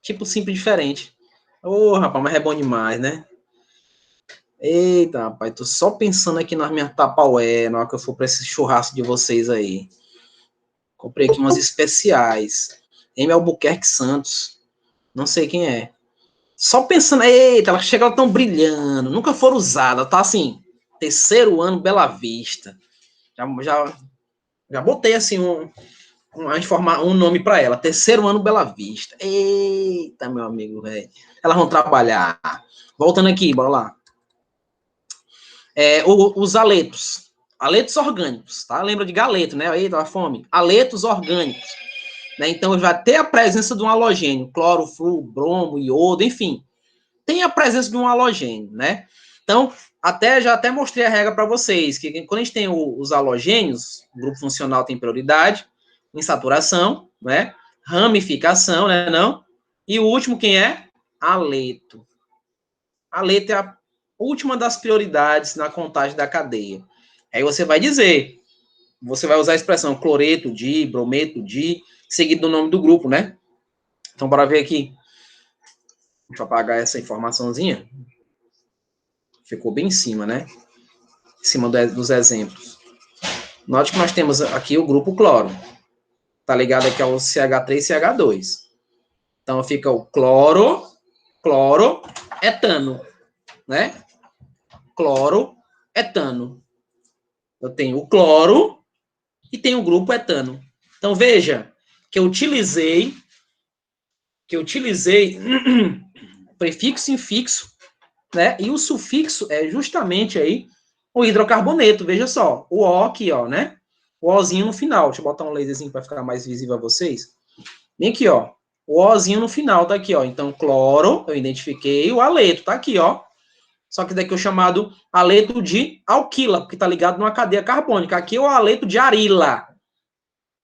Tipo simples diferente. Ô, rapaz, mas é bom demais, né? Eita, rapaz, tô só pensando aqui nas minhas tapaué, na hora que eu for pra esse churrasco de vocês aí. Comprei aqui umas especiais. M. Albuquerque Santos. Não sei quem é. Só pensando, eita, elas chegam tão brilhando, nunca foram usadas, tá assim, terceiro ano Bela Vista. Já botei assim um nome para ela, terceiro ano Bela Vista. Eita, meu amigo, velho. Elas vão trabalhar. Voltando aqui, bora lá. Os aletos orgânicos, tá? Lembra de galeto, né? Aí, da fome. Aletos orgânicos. Né? Então, vai ter a presença de um halogênio, cloro, flúor, bromo, iodo, enfim. Tem a presença de um halogênio, né? Então, já até mostrei a regra para vocês, que quando a gente tem os halogênios, o grupo funcional tem prioridade, insaturação, né? Ramificação, né? Não? E o último, quem é? Aleto. Aleto é a última das prioridades na contagem da cadeia. Aí você vai dizer, você vai usar a expressão cloreto de, brometo de, seguido do nome do grupo, né? Então, bora ver aqui. Deixa eu apagar essa informaçãozinha. Ficou bem em cima, né? Em cima dos exemplos. Note que nós temos aqui o grupo cloro. Tá ligado aqui ao CH3 e CH2. Então, fica o cloro, etano, né? Cloro, etano. Eu tenho o cloro e tenho o grupo etano. Então, veja que eu utilizei prefixo e infixo, né? E o sufixo é justamente aí o hidrocarboneto. Veja só, o O aqui, ó, né? O Ozinho no final. Deixa eu botar um laserzinho para ficar mais visível a vocês. Vem aqui, ó. O Ozinho no final tá aqui, ó. Então, cloro, eu identifiquei. O aleto tá aqui, ó. Só que daqui é o chamado aleto de alquila, porque tá ligado numa cadeia carbônica. Aqui é o aleto de arila.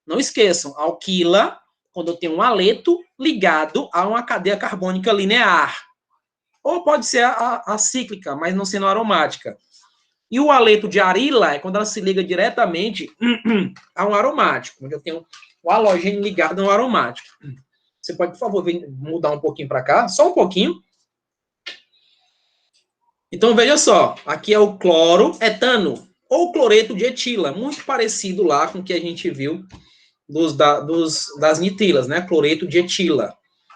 Não esqueçam, alquila, quando eu tenho um aleto ligado a uma cadeia carbônica linear. Ou pode ser a cíclica, mas não sendo aromática. E o aleto de arila é quando ela se liga diretamente a um aromático, onde eu tenho o halogênio ligado a um aromático. Você pode, por favor, mudar um pouquinho para cá? Só um pouquinho. Então, veja só. Aqui é o cloro etano, ou cloreto de etila. Muito parecido lá com o que a gente viu das nitilas, né? Cloreto de etila.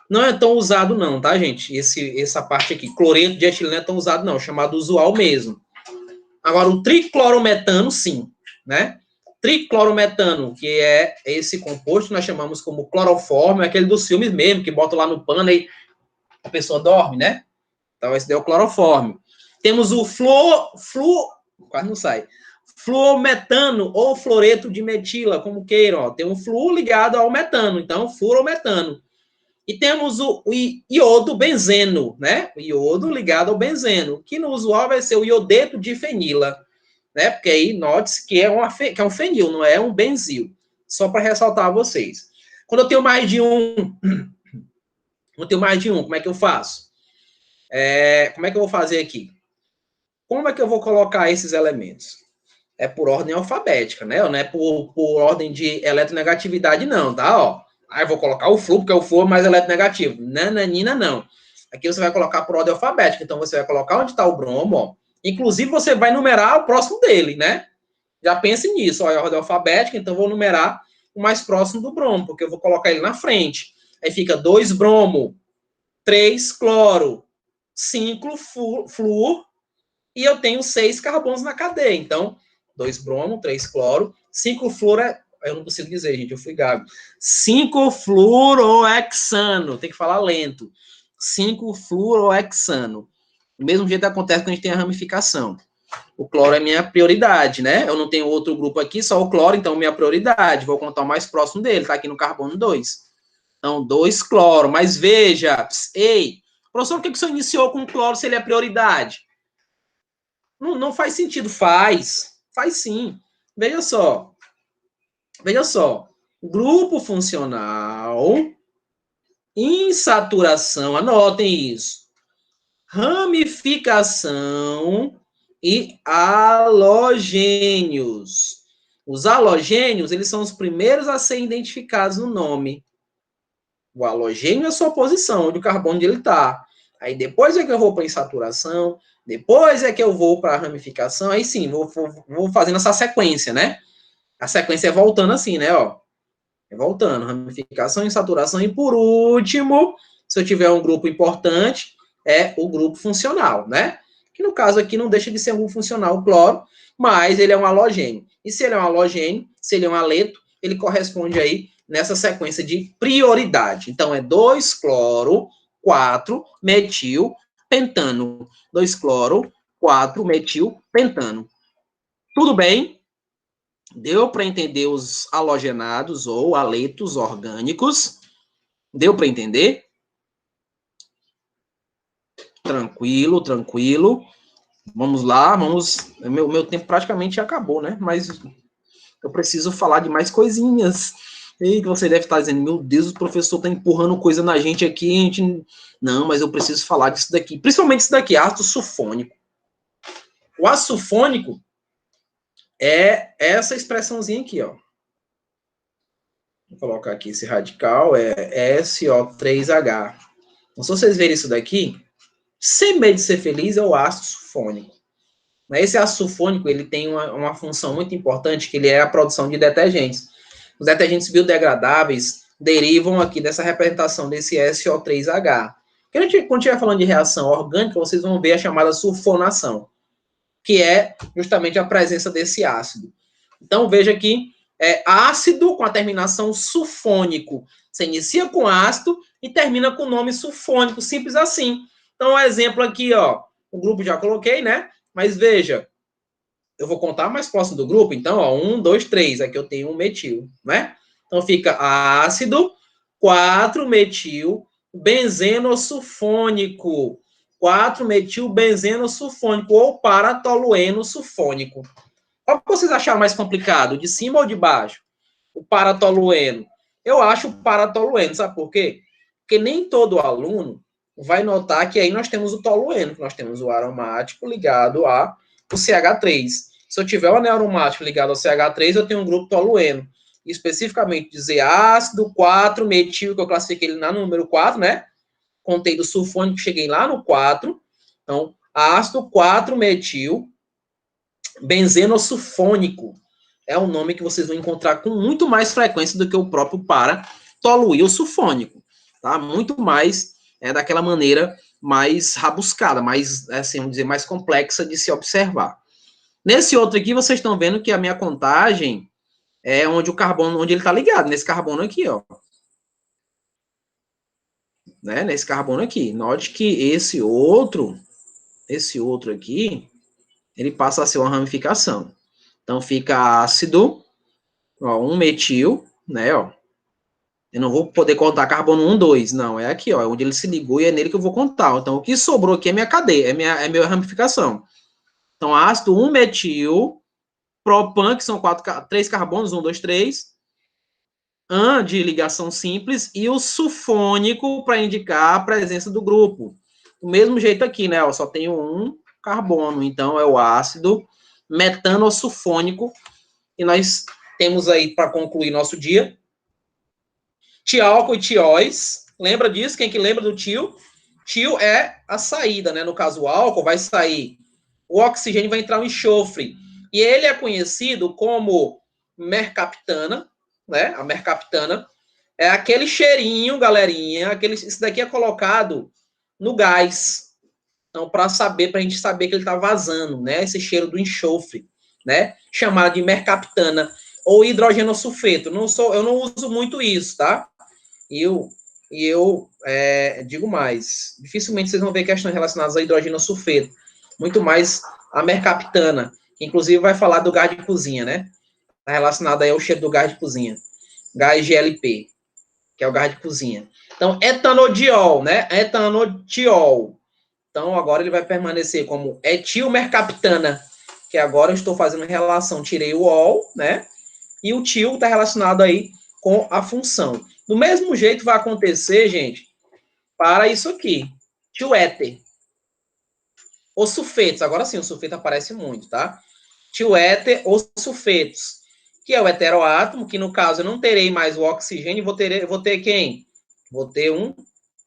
Não é tão usado não, tá, gente? Essa parte aqui, cloreto de etila não é tão usado não, é chamado usual mesmo. Agora, o triclorometano, sim, né? Triclorometano, que é esse composto que nós chamamos como clorofórmio, é aquele dos filmes mesmo, que bota lá no pano e a pessoa dorme, né? Então, esse daí é o clorofórmio. Temos o quase não sai. Fluometano ou fluoreto de metila, como queiram. Ó. Tem um fluor ligado ao metano, então, fluorometano. E temos o iodo benzeno, né? O iodo ligado ao benzeno, que no usual vai ser o iodeto de fenila, né? Porque aí note-se que é um fenil, não é um benzil. Só para ressaltar a vocês. Quando eu tenho mais de um, como é que eu faço? Como é que eu vou fazer aqui? Como é que eu vou colocar esses elementos? É por ordem alfabética, né? Não é por ordem de eletronegatividade, não, tá? Ó, aí eu vou colocar o flúor, porque o flúor é mais eletronegativo. Nananina, não. Aqui você vai colocar por ordem alfabética. Então, você vai colocar onde está o bromo, ó. Inclusive, você vai numerar o próximo dele, né? Já pense nisso, ó, é ordem alfabética, então eu vou numerar o mais próximo do bromo, porque eu vou colocar ele na frente. Aí fica 2 bromo, 3 cloro, 5 flúor, e eu tenho 6 carbonos na cadeia. Então, 2 bromo, 3 cloro, 5 fluoro, eu não consigo dizer, gente, eu fui gago. 5 fluorohexano, tem que falar lento. 5 fluorohexano. Do mesmo jeito acontece quando a gente tem a ramificação. O cloro é minha prioridade, né? Eu não tenho outro grupo aqui, só o cloro, então minha prioridade. Vou contar o mais próximo dele, tá aqui no carbono 2. Então, 2 cloro. Mas veja, ei, professor, por que o senhor iniciou com cloro se ele é prioridade? Não faz sentido. Faz sim. Veja só. Grupo funcional, insaturação, anotem isso. Ramificação e halogênios. Os halogênios, eles são os primeiros a serem identificados no nome. O halogênio é a sua posição, onde o carbono ele está. Aí depois é que eu vou para a insaturação, depois é que eu vou para a ramificação, aí sim, vou fazendo essa sequência, né? A sequência é voltando assim, né? Ó, é voltando, ramificação, insaturação, e por último, se eu tiver um grupo importante, é o grupo funcional, né? Que no caso aqui não deixa de ser um grupo funcional, o cloro, mas ele é um halogênio. E se ele é um halogênio, se ele é um haleto, ele corresponde aí nessa sequência de prioridade. Então, é 2 cloro, 4 metil, pentano. 2 cloro, 4 metil, pentano. Tudo bem? Deu para entender os halogenados ou haletos orgânicos? Deu para entender? Tranquilo. Vamos lá, Meu tempo praticamente acabou, né? Mas eu preciso falar de mais coisinhas. E você deve estar dizendo, meu Deus, o professor está empurrando coisa na gente aqui. Não, mas eu preciso falar disso daqui. Principalmente isso daqui, ácido sulfônico. O ácido sulfônico é essa expressãozinha aqui, ó. Vou colocar aqui esse radical, é SO3H. Então, se vocês verem isso daqui, sem medo de ser feliz, é o ácido sulfônico. Esse ácido sulfônico, ele tem uma função muito importante, que ele é a produção de detergentes. Os detergentes biodegradáveis derivam aqui dessa representação desse SO3H. Quando estiver falando de reação orgânica, vocês vão ver a chamada sulfonação, que é justamente a presença desse ácido. Então, veja aqui, ácido com a terminação sulfônico. Você inicia com ácido e termina com o nome sulfônico, simples assim. Então, um exemplo aqui, ó, o grupo já coloquei, né? Mas veja, eu vou contar mais próximo do grupo, então, ó, 1, 2, 3, aqui eu tenho um metil, né? Então, fica ácido, 4-metil, benzeno sulfônico, 4-metil benzeno sulfônico, ou paratolueno sulfônico. Qual que vocês acharam mais complicado, de cima ou de baixo? O paratolueno. Eu acho o paratolueno, sabe por quê? Porque nem todo aluno vai notar que aí nós temos o tolueno, que nós temos o aromático ligado ao CH3. Se eu tiver o anel aromático ligado ao CH3, eu tenho um grupo tolueno. Especificamente dizer ácido 4-metil, que eu classifiquei ele no número 4, né? Contei do sulfônico, cheguei lá no 4. Então, ácido 4-metil, benzeno sulfônico. é um nome que vocês vão encontrar com muito mais frequência do que o próprio para-toluíl sulfônico, tá? Muito mais daquela maneira mais rabuscada, mais, assim, vamos dizer, mais complexa de se observar. Nesse outro aqui, vocês estão vendo que a minha contagem é onde o carbono, onde ele está ligado, nesse carbono aqui, ó. Né? Nesse carbono aqui. Note que esse outro aqui, ele passa a ser uma ramificação. Então, fica ácido, ó, 1-metil, né, ó. Eu não vou poder contar carbono 1, 2, não, é aqui, ó, é onde ele se ligou e é nele que eu vou contar. Então, o que sobrou aqui é minha cadeia, é minha ramificação. Então, ácido 1-metil, propan, que são 3 carbonos, 1, 2, 3, an de ligação simples, e o sulfônico para indicar a presença do grupo. Do mesmo jeito aqui, né, ó, só tenho um carbono, então é o ácido metanosulfônico, e nós temos aí, para concluir nosso dia, tiálcool e tióis. Lembra disso? Quem que lembra do tio? Tio é a saída, né? No caso, o álcool vai sair, o oxigênio vai entrar no enxofre. E ele é conhecido como mercaptana, né? A mercaptana é aquele cheirinho, galerinha, isso daqui é colocado no gás. Então, para a gente saber que ele está vazando, né? Esse cheiro do enxofre, né? Chamado de mercaptana ou hidrogenosulfeto. Eu não uso muito isso, tá? E eu digo mais, dificilmente vocês vão ver questões relacionadas a hidrogenosulfeto, muito mais a mercaptana, que inclusive vai falar do gás de cozinha, né? Está relacionado aí ao cheiro do gás de cozinha, gás GLP, que é o gás de cozinha. Então, etanodiol, né? Etanodiol. Então, agora ele vai permanecer como etilmercaptana, que agora eu estou fazendo relação, tirei o ol, né? E o til está relacionado aí com a função. Do mesmo jeito vai acontecer, gente, para isso aqui. Tioéter. Os sulfetos. Agora sim, o sulfeto aparece muito, tá? Tioéter ou sulfetos. Que é o heteroátomo, que no caso eu não terei mais o oxigênio, vou ter quem? Vou ter um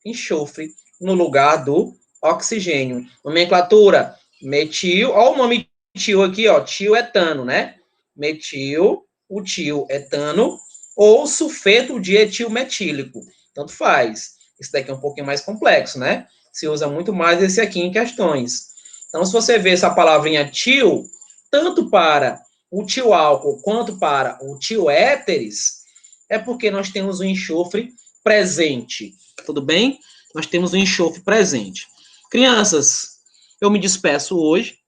enxofre no lugar do oxigênio. Nomenclatura, metil. Olha o nome tio aqui, ó. Tioetano, né? Metil, o tioetano ou sulfeto de etilmetílico. Tanto faz. Esse daqui é um pouquinho mais complexo, né? Se usa muito mais esse aqui em questões. Então, se você vê essa palavrinha til, tanto para o tioálcool quanto para o tioéteres, é porque nós temos o enxofre presente. Tudo bem? Nós temos o enxofre presente. Crianças, eu me despeço hoje.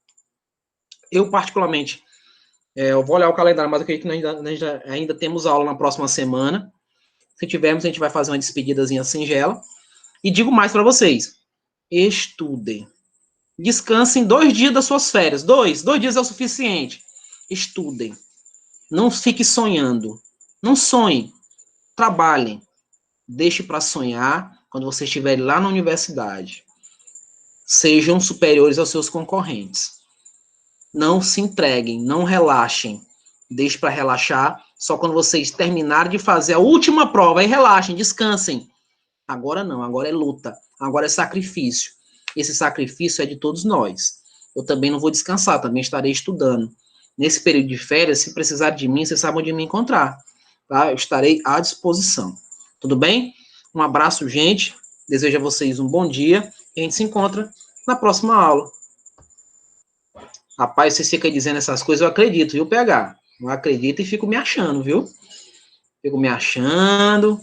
Eu, particularmente, eu vou olhar o calendário, mas eu acredito que nós ainda temos aula na próxima semana. Se tivermos, a gente vai fazer uma despedidazinha singela. E digo mais para vocês. Estudem. Descansem 2 dias das suas férias. 2 dias é o suficiente. Estudem. Não fique sonhando. Não sonhe. Trabalhem. Deixe para sonhar quando você estiver lá na universidade. Sejam superiores aos seus concorrentes. Não se entreguem, não relaxem. Deixe para relaxar só quando vocês terminarem de fazer a última prova. Aí relaxem, descansem. Agora não, agora é luta. Agora é sacrifício. Esse sacrifício é de todos nós. Eu também não vou descansar, também estarei estudando. Nesse período de férias, se precisar de mim, vocês sabem onde me encontrar. Tá? Eu estarei à disposição. Tudo bem? Um abraço, gente. Desejo a vocês um bom dia. E a gente se encontra na próxima aula. Rapaz, você fica dizendo essas coisas, eu acredito, viu, PH? Eu acredito e fico me achando, viu? Fico me achando.